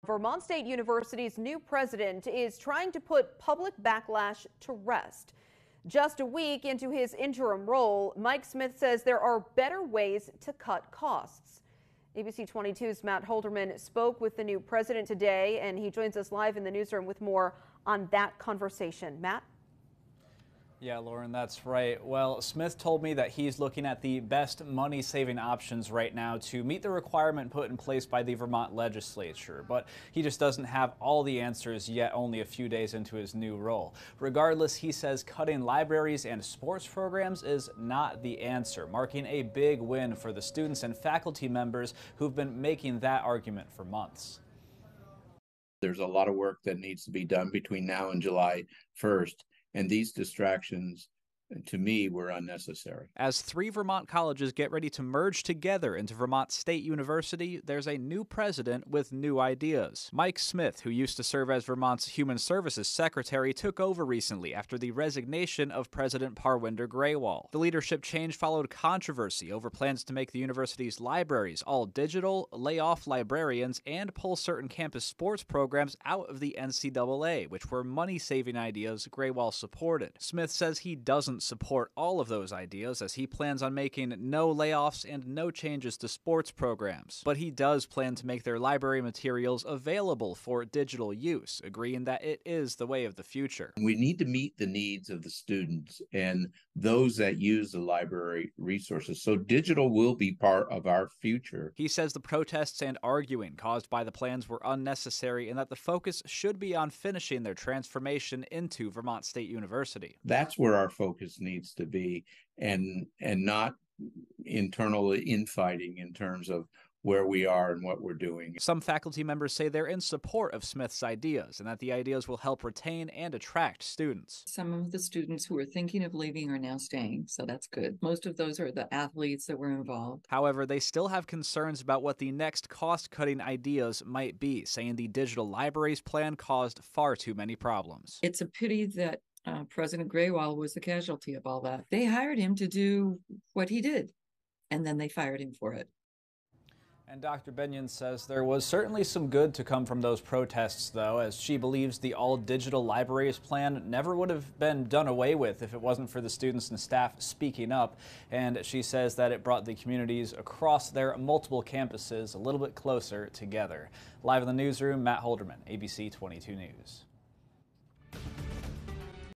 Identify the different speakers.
Speaker 1: Vermont State University's new president is trying to put public backlash to rest. Just a week into his interim role, Mike Smith says there are better ways to cut costs. ABC 22's Matt Holderman spoke with the new president today, and he joins us live in the newsroom with more on that conversation. Matt?
Speaker 2: Yeah, Lauren, that's right. Well, Smith told me that he's looking at the best money-saving options right now to meet the requirement put in place by the Vermont legislature, but he just doesn't have all the answers yet, only a few days into his new role. Regardless, he says cutting libraries and sports programs is not the answer, marking a big win for the students and faculty members who've been making that argument for months.
Speaker 3: There's a lot of work that needs to be done between now and July 1st. And these distractions, to me, were unnecessary.
Speaker 2: As 3 Vermont colleges get ready to merge together into Vermont State University, there's a new president with new ideas. Mike Smith, who used to serve as Vermont's Human Services Secretary, took over recently after the resignation of President Parwinder Graywall. The leadership change followed controversy over plans to make the university's libraries all digital, lay off librarians, and pull certain campus sports programs out of the NCAA, which were money-saving ideas Graywall supported. Smith says he doesn't support all of those ideas, as he plans on making no layoffs and no changes to sports programs. But he does plan to make their library materials available for digital use, agreeing that it is the way of the future.
Speaker 3: We need to meet the needs of the students and those that use the library resources. So digital will be part of our future.
Speaker 2: He says the protests and arguing caused by the plans were unnecessary and that the focus should be on finishing their transformation into Vermont State University.
Speaker 3: That's where our focus needs to be, and not internal infighting in terms of where we are and what we're doing.
Speaker 2: Some faculty members say they're in support of Smith's ideas and that the ideas will help retain and attract students.
Speaker 4: Some of the students who are thinking of leaving are now staying, so that's good. Most of those are the athletes that were involved.
Speaker 2: However, they still have concerns about what the next cost-cutting ideas might be, saying the digital libraries plan caused far too many problems.
Speaker 4: It's a pity that President Graywall was the casualty of all that. They hired him to do what he did, and then they fired him for it.
Speaker 2: And Dr. Benyon says there was certainly some good to come from those protests, though, as she believes the all-digital libraries plan never would have been done away with if it wasn't for the students and staff speaking up. And she says that it brought the communities across their multiple campuses a little bit closer together. Live in the newsroom, Matt Holderman, ABC 22 News.